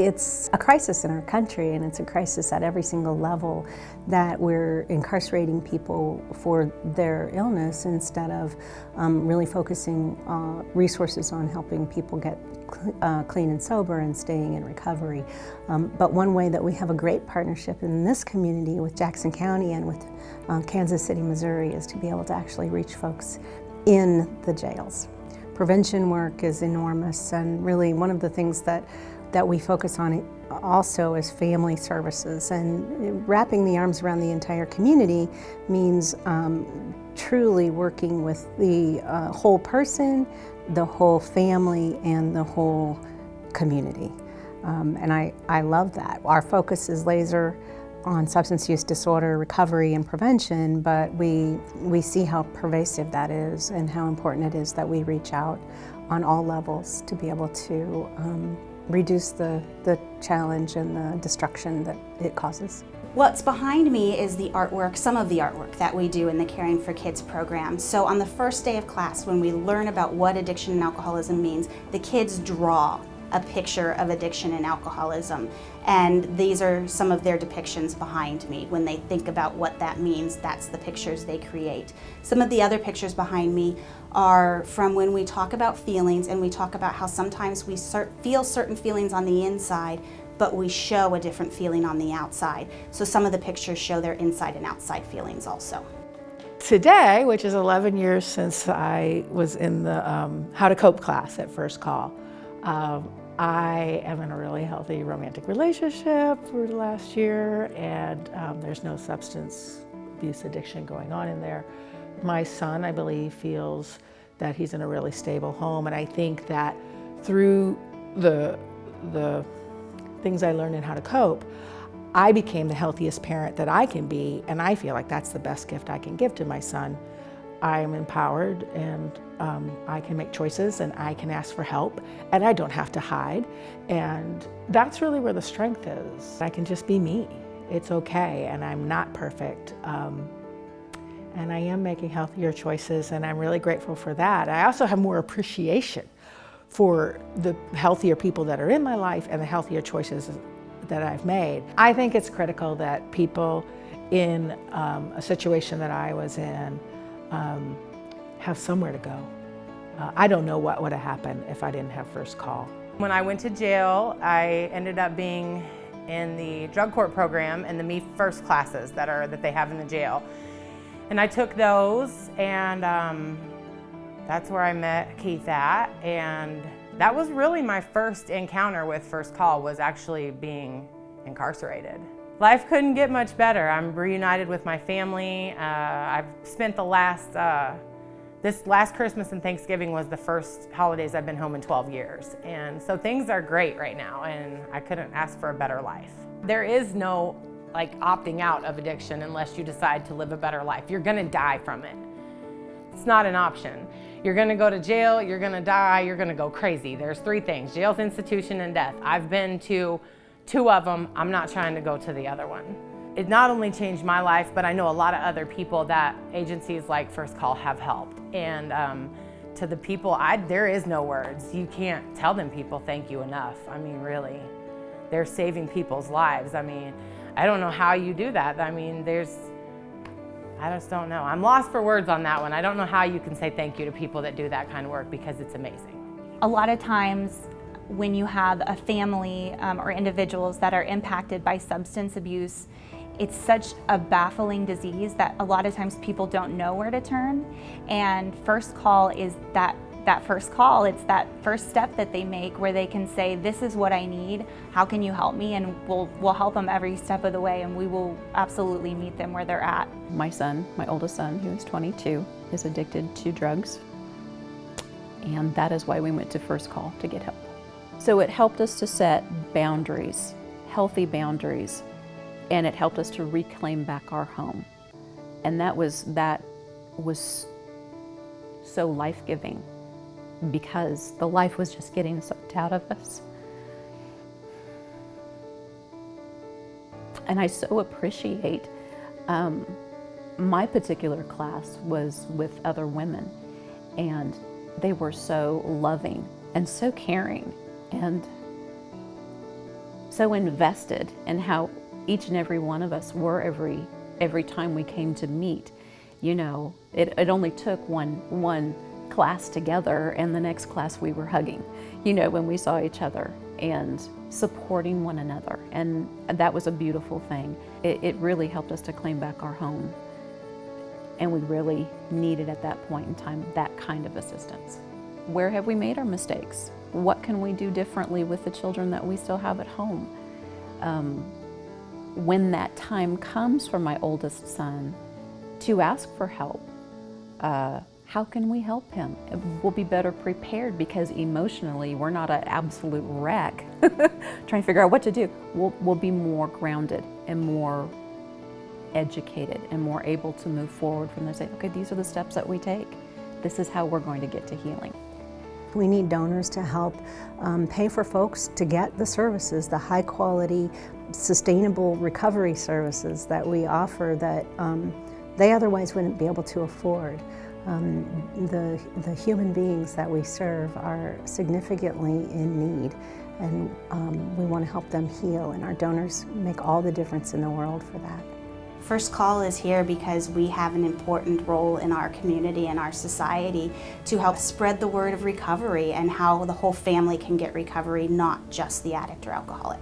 It's a crisis in our country, and it's a crisis at every single level, that we're incarcerating people for their illness instead of really focusing resources on helping people get clean and sober and staying in recovery. But one way that we have a great partnership in this community with Jackson County and with Kansas City, Missouri, is to be able to actually reach folks in the jails. Prevention work is enormous, and really one of the things that we focus on also is family services, and wrapping the arms around the entire community means truly working with the whole person, the whole family, and the whole community. And I love that. Our focus is laser on substance use disorder recovery and prevention, but we see how pervasive that is and how important it is that we reach out on all levels to be able to reduce the challenge and the destruction that it causes. What's behind me is the artwork, some of the artwork that we do in the Caring for Kids program. So on the first day of class, when we learn about what addiction and alcoholism means, the kids draw a picture of addiction and alcoholism. And these are some of their depictions behind me. When they think about what that means, that's the pictures they create. Some of the other pictures behind me are from when we talk about feelings, and we talk about how sometimes we feel certain feelings on the inside, but we show a different feeling on the outside. So some of the pictures show their inside and outside feelings also. Today, which is 11 years since I was in the How to Cope class at First Call, I am in a really healthy romantic relationship for the last year, and there's no substance abuse addiction going on in there. My son, I believe, feels that he's in a really stable home, and I think that through the things I learned in How to Cope, I became the healthiest parent that I can be, and I feel like that's the best gift I can give to my son. I'm empowered, and I can make choices, and I can ask for help, and I don't have to hide. And that's really where the strength is. I can just be me. It's okay, and I'm not perfect. And I am making healthier choices, and I'm really grateful for that. I also have more appreciation for the healthier people that are in my life and the healthier choices that I've made. I think it's critical that people in a situation that I was in have somewhere to go. I don't know what would have happened if I didn't have First Call. When I went to jail, I ended up being in the drug court program and the Me First classes that they have in the jail. And I took those, and that's where I met Keith at. And that was really my first encounter with First Call, was actually being incarcerated. Life couldn't get much better. I'm reunited with my family. I've spent this last Christmas and Thanksgiving was the first holidays I've been home in 12 years. And so things are great right now, and I couldn't ask for a better life. There is no opting out of addiction unless you decide to live a better life. You're gonna die from it. It's not an option. You're gonna go to jail, you're gonna die, you're gonna go crazy. There's three things: jail's institution and death. I've been to 2 of them. I'm not trying to go to the other one. It not only changed my life, but I know a lot of other people that agencies like First Call have helped. And to the people, there is no words. You can't tell them people thank you enough. I mean, really, they're saving people's lives. I mean, I don't know how you do that. I mean, I just don't know. I'm lost for words on that one. I don't know how you can say thank you to people that do that kind of work, because it's amazing. A lot of times when you have a family or individuals that are impacted by substance abuse, it's such a baffling disease that a lot of times people don't know where to turn. And First Call is that first call. It's that first step that they make where they can say, this is what I need, how can you help me? And we'll help them every step of the way, and we will absolutely meet them where they're at. My son, my oldest son, who is 22, is addicted to drugs. And that is why we went to First Call, to get help. So it helped us to set boundaries, healthy boundaries, and it helped us to reclaim back our home. And that was so life-giving, because the life was just getting sucked out of us. And I so appreciate, my particular class was with other women, and they were so loving and so caring. And so invested in how each and every one of us were every time we came to meet. You know, it only took one class together, and the next class we were hugging, you know, when we saw each other and supporting one another. And that was a beautiful thing. It really helped us to claim back our home. And we really needed at that point in time that kind of assistance. Where have we made our mistakes? What can we do differently with the children that we still have at home? When that time comes for my oldest son to ask for help, how can we help him? We'll be better prepared because emotionally we're not an absolute wreck trying to figure out what to do. We'll be more grounded and more educated and more able to move forward from there and say, okay, these are the steps that we take. This is how we're going to get to healing. We need donors to help pay for folks to get the services, the high quality, sustainable recovery services that we offer that they otherwise wouldn't be able to afford. The human beings that we serve are significantly in need, and we want to help them heal, and our donors make all the difference in the world for that. First Call is here because we have an important role in our community and our society to help spread the word of recovery and how the whole family can get recovery, not just the addict or alcoholic.